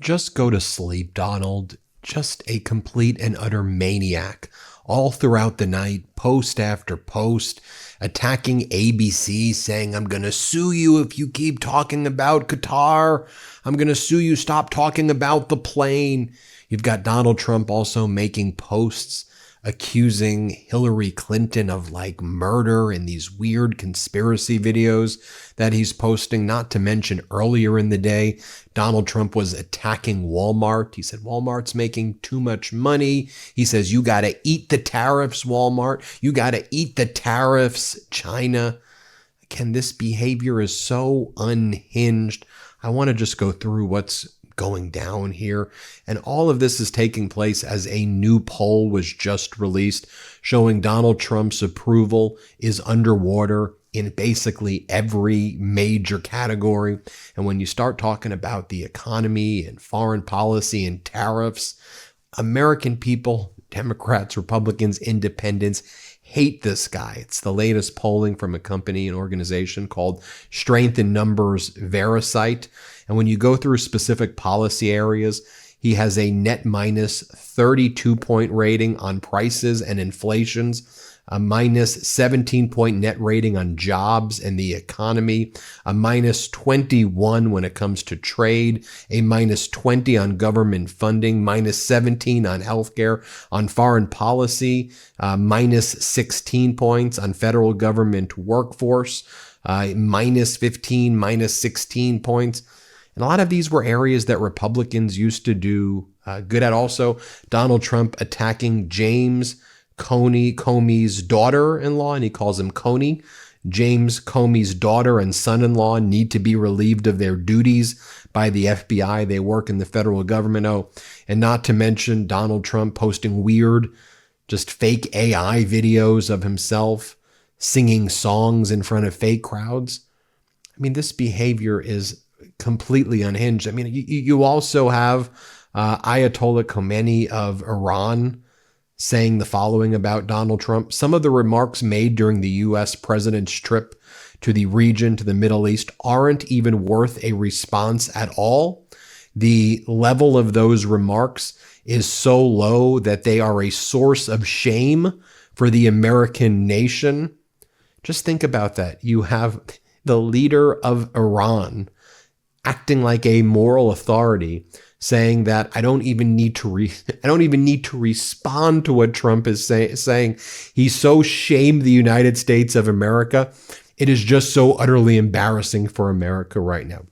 Just go to sleep, Donald. Just a complete and utter maniac. All throughout the night, post after post, attacking ABC, saying, I'm going to sue you if you keep talking about Qatar. I'm going to sue you. Stop talking about the plane. You've got Donald Trump also making posts accusing Hillary Clinton of like murder in these weird conspiracy videos that he's posting. Not to mention earlier in the day, Donald Trump was attacking Walmart. He said, Walmart's making too much money. He says, you got to eat the tariffs, Walmart. You got to eat the tariffs, China. Again, this behavior is so unhinged. I want to just go through what's going down here. And all of this is taking place as a new poll was just released showing Donald Trump's approval is underwater in basically every major category. And when you start talking about the economy and foreign policy and tariffs, American people, Democrats, Republicans, independents, hate this guy. It's the latest polling from a company, an organization called Strength in Numbers Verisight. And when you go through specific policy areas, he has a net minus 32-point rating on prices and inflations, a minus 17-point net rating on jobs and the economy, a minus 21 when it comes to trade, a minus 20 on government funding, minus 17 on healthcare, on foreign policy, minus 16 points on federal government workforce, minus 15, minus 16 points. And a lot of these were areas that Republicans used to do good at. Also, Donald Trump attacking James Comey's daughter-in-law, and he calls him Coney. James Comey's daughter and son-in-law need to be relieved of their duties by the FBI. They work in the federal government. Oh, and not to mention Donald Trump posting weird, just fake AI videos of himself singing songs in front of fake crowds. I mean, this behavior is completely unhinged. I mean, you also have Ayatollah Khomeini of Iran saying the following about Donald Trump. Some of the remarks made during the U.S. president's trip to the region, to the Middle East, aren't even worth a response at all. The level of those remarks is so low that they are a source of shame for the American nation. Just think about that. You have the leader of Iran acting like a moral authority, saying that I don't even need to respond to what Trump is saying. He so shamed the United States of America. It is just so utterly embarrassing for America right now.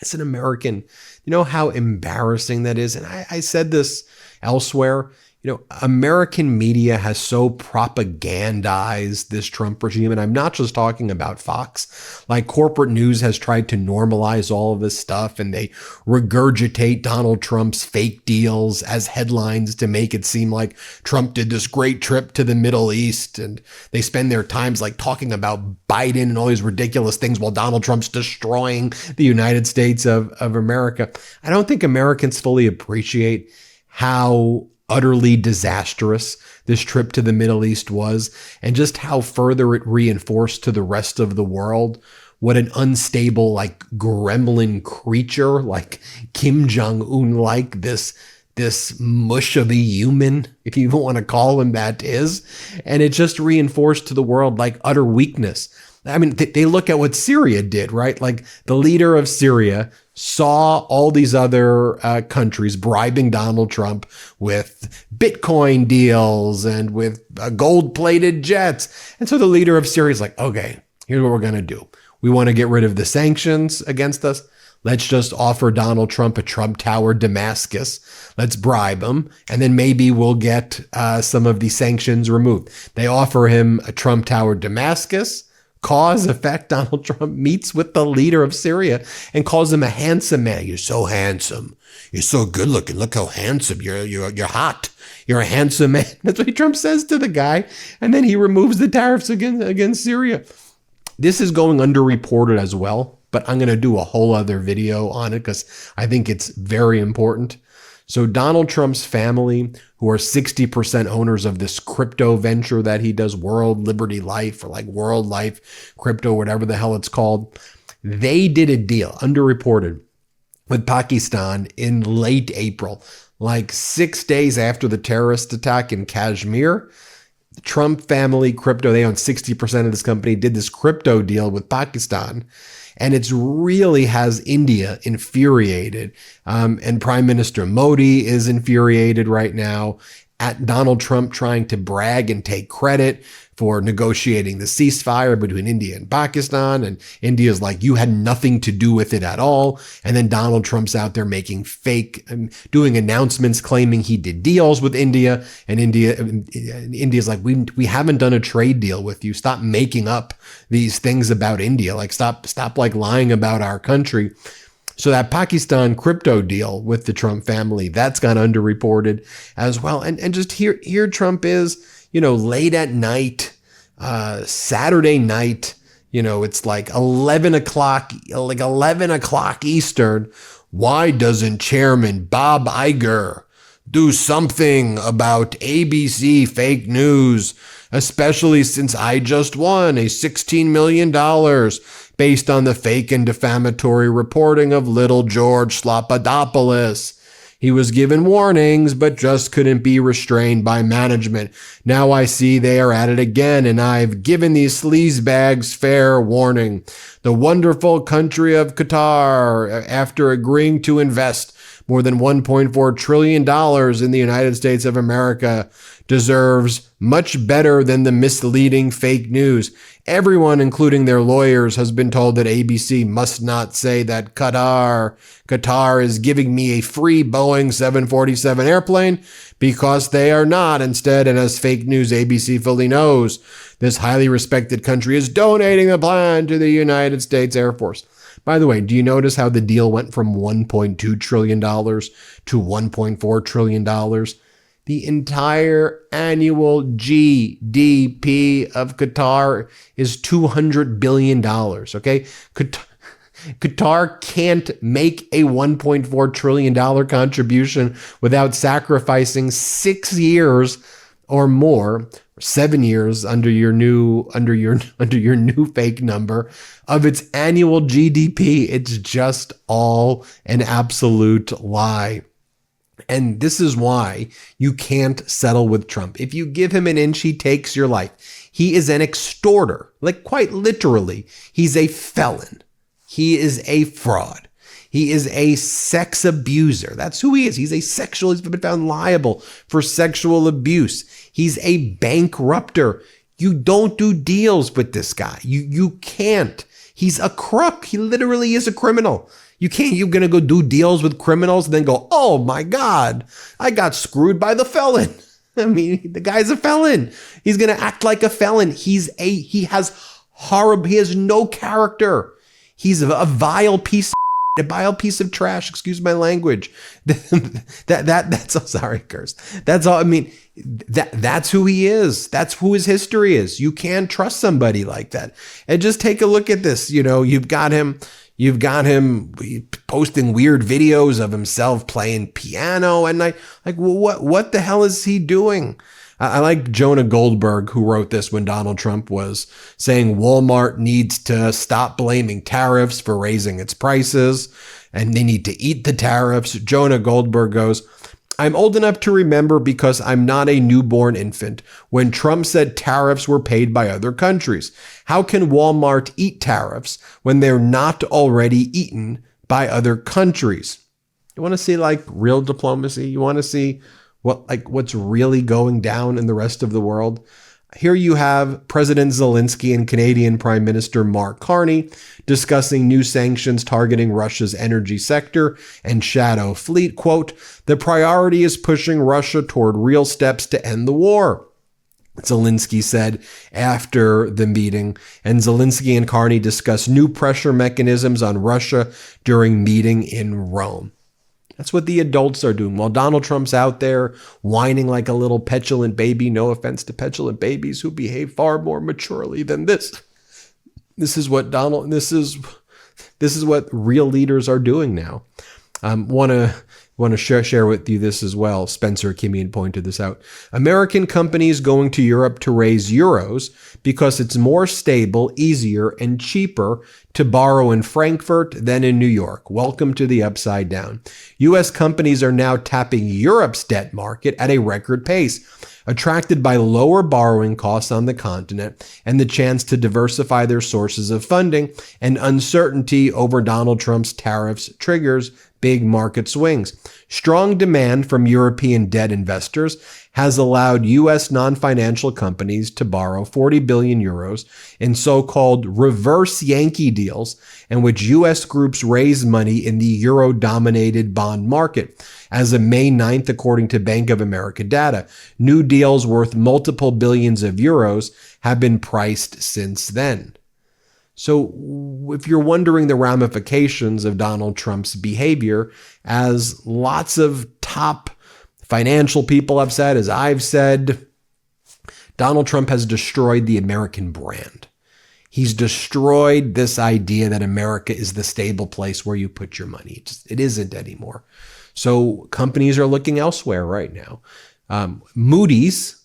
As an American, you know how embarrassing that is. And I said this elsewhere. You know, American media has so propagandized this Trump regime, and I'm not just talking about Fox. Like, corporate news has tried to normalize all of this stuff, and they regurgitate Donald Trump's fake deals as headlines to make it seem like Trump did this great trip to the Middle East, and they spend their times like talking about Biden and all these ridiculous things while Donald Trump's destroying the United States of America. I don't think Americans fully appreciate how utterly disastrous this trip to the Middle East was, and just how further it reinforced to the rest of the world what an unstable, like, gremlin creature, like Kim Jong-un, like this mush of a human, if you even want to call him that, is. And it just reinforced to the world like utter weakness. I mean, they look at what Syria did, right? Like, the leader of Syria saw all these other countries bribing Donald Trump with Bitcoin deals and with gold-plated jets. And so the leader of Syria is like, okay, here's what we're going to do. We want to get rid of the sanctions against us. Let's just offer Donald Trump a Trump Tower Damascus. Let's bribe him, and then maybe we'll get some of the sanctions removed. They offer him a Trump Tower Damascus. Cause, effect, Donald Trump meets with the leader of Syria and calls him a handsome man. You're so handsome. You're so good looking. Look how handsome. You're hot. You're a handsome man. That's what Trump says to the guy. And then he removes the tariffs against Syria. This is going underreported as well, but I'm going to do a whole other video on it because I think it's very important. So Donald Trump's family, who are 60% owners of this crypto venture that he does, World Liberty Life, or like World Life Crypto, whatever the hell it's called, they did a deal, underreported, with Pakistan in late April, like 6 days after the terrorist attack in Kashmir. The Trump family crypto, they own 60% of this company, did this crypto deal with Pakistan. And it's really has India infuriated. And Prime Minister Modi is infuriated right now at Donald Trump trying to brag and take credit for negotiating the ceasefire between India and Pakistan. And India's like, you had nothing to do with it at all. And then Donald Trump's out there making fake, doing announcements claiming he did deals with India. And India's like, we haven't done a trade deal with you. Stop making up these things about India. Like stop like lying about our country. So that Pakistan crypto deal with the Trump family, that's got underreported as well. And just here Trump is, late at night, Saturday night, it's like 11 o'clock Eastern. Why doesn't Chairman Bob Iger do something about ABC fake news, especially since I just won a $16 million based on the fake and defamatory reporting of little George Slopadopoulos. He was given warnings, but just couldn't be restrained by management. Now I see they are at it again, and I've given these sleazebags fair warning. The wonderful country of Qatar, after agreeing to invest more than $1.4 trillion in the United States of America, deserves much better than the misleading fake news. Everyone, including their lawyers, has been told that ABC must not say that Qatar is giving me a free Boeing 747 airplane, because they are not. Instead, and as fake news ABC fully knows, this highly respected country is donating the plan to the United States Air Force. By the way, do you notice how the deal went from $1.2 trillion to $1.4 trillion? The entire annual GDP of Qatar is $200 billion, okay? Qatar can't make a $1.4 trillion contribution without sacrificing 6 years or more, 7 years under your new fake number of its annual GDP. It's just all an absolute lie. And this is why you can't settle with Trump. If you give him an inch, he takes your life. He is an extorter, like quite literally. He's a felon. He is a fraud. He is a sex abuser. That's who he is. He's been found liable for sexual abuse. He's a bankrupter. You don't do deals with this guy. You can't. He's a crook. He literally is a criminal. You're going to go do deals with criminals and then go, oh my God, I got screwed by the felon. I mean, the guy's a felon. He's going to act like a felon. He has no character. He's a vile piece of trash. Excuse my language. That's all. Sorry, curse. That's all. I mean, that's who he is. That's who his history is. You can't trust somebody like that. And just take a look at this. You've got him posting weird videos of himself playing piano, and what the hell is he doing? I like Jonah Goldberg, who wrote this when Donald Trump was saying Walmart needs to stop blaming tariffs for raising its prices, and they need to eat the tariffs. Jonah Goldberg goes, I'm old enough to remember, because I'm not a newborn infant, when Trump said tariffs were paid by other countries. How can Walmart eat tariffs when they're not already eaten by other countries? You want to see real diplomacy? You want to see what's really going down in the rest of the world? Here you have President Zelensky and Canadian Prime Minister Mark Carney discussing new sanctions targeting Russia's energy sector and shadow fleet. Quote, the priority is pushing Russia toward real steps to end the war, Zelensky said after the meeting. And Zelensky and Carney discussed new pressure mechanisms on Russia during meeting in Rome. That's what the adults are doing. While Donald Trump's out there whining like a little petulant baby, no offense to petulant babies who behave far more maturely than this. This is what real leaders are doing now. Want to want to share with you this as well. Spencer Kimian pointed this out. American companies going to Europe to raise euros because it's more stable, easier, and cheaper to borrow in Frankfurt than in New York. Welcome to the upside down. U.S. companies are now tapping Europe's debt market at a record pace, attracted by lower borrowing costs on the continent and the chance to diversify their sources of funding, and uncertainty over Donald Trump's tariffs triggers big market swings. Strong demand from European debt investors has allowed U.S. non-financial companies to borrow 40 billion euros in so-called reverse Yankee deals, in which U.S. groups raise money in the euro-dominated bond market. As of May 9th, according to Bank of America data, new deals worth multiple billions of euros have been priced since then. So if you're wondering the ramifications of Donald Trump's behavior, as lots of top financial people have said, as I've said, Donald Trump has destroyed the American brand. He's destroyed this idea that America is the stable place where you put your money. It isn't anymore. So companies are looking elsewhere right now. Moody's,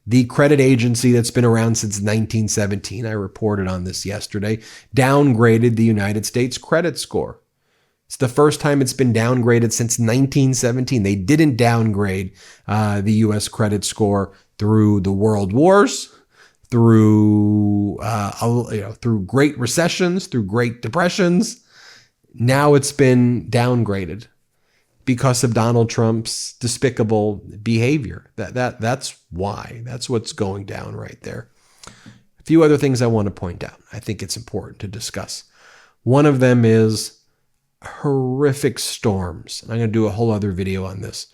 the credit agency that's been around since 1917, I reported on this yesterday, downgraded the United States credit score. It's the first time it's been downgraded since 1917. They didn't downgrade the U.S. credit score through the world wars, through great recessions, through great depressions. Now it's been downgraded because of Donald Trump's despicable behavior. That's why. That's what's going down right there. A few other things I want to point out. I think it's important to discuss. One of them is horrific storms. And I'm going to do a whole other video on this.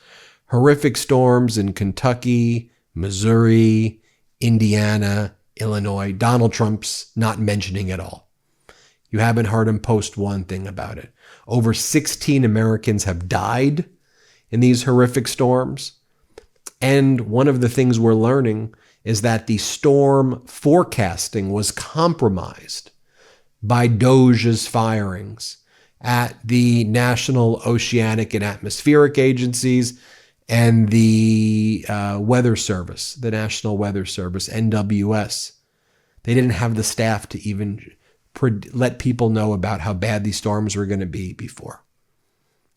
Horrific storms in Kentucky, Missouri, Indiana, Illinois. Donald Trump's not mentioning at all. You haven't heard him post one thing about it. Over 16 Americans have died in these horrific storms. And one of the things we're learning is that the storm forecasting was compromised by DOJ's firings at the National Oceanic and Atmospheric Agencies and the Weather Service, the National Weather Service, NWS. They didn't have the staff to even let people know about how bad these storms were going to be before.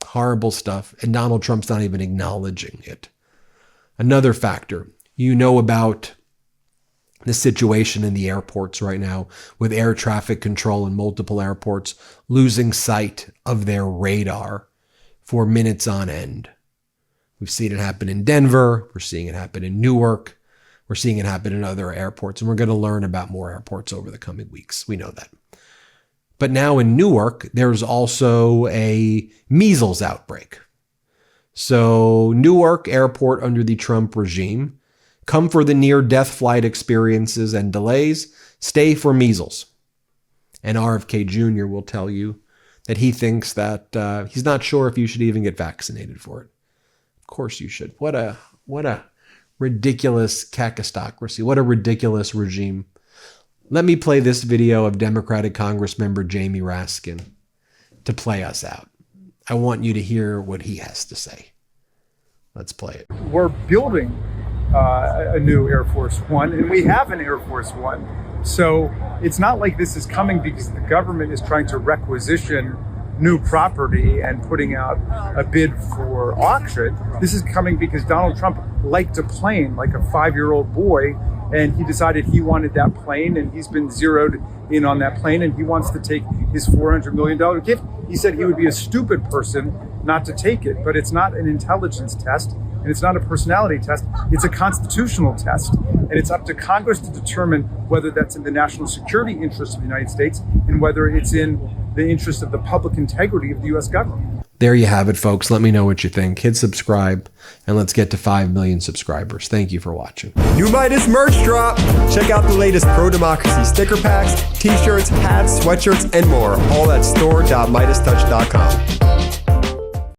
Horrible stuff. And Donald Trump's not even acknowledging it. Another factor, you know about the situation in the airports right now with air traffic control in multiple airports losing sight of their radar for minutes on end. We've seen it happen in Denver. We're seeing it happen in Newark. We're seeing it happen in other airports. And we're going to learn about more airports over the coming weeks. We know that. But now in Newark, there's also a measles outbreak. So Newark Airport under the Trump regime, come for the near-death flight experiences and delays, stay for measles. And RFK Jr. will tell you that he thinks that he's not sure if you should even get vaccinated for it. Of course you should. What a ridiculous kakistocracy. What a ridiculous regime. Let me play this video of Democratic Congressmember Jamie Raskin to play us out. I want you to hear what he has to say. Let's play it. We're building a new Air Force One, and we have an Air Force One. So it's not like this is coming because the government is trying to requisition new property and putting out a bid for auction. This is coming because Donald Trump liked a plane like a 5-year-old boy, and he decided he wanted that plane, and he's been zeroed in on that plane, and he wants to take his $400 million gift. He said he would be a stupid person not to take it, but it's not an intelligence test, and it's not a personality test. It's a constitutional test, and it's up to Congress to determine whether that's in the national security interest of the United States and whether it's in the interest of the public integrity of the U.S. government. There you have it, folks. Let me know what you think. Hit subscribe, and let's get to 5 million subscribers. Thank you for watching. New Meidas merch drop! Check out the latest pro-democracy sticker packs, t-shirts, hats, sweatshirts, and more. All at store.meidastouch.com.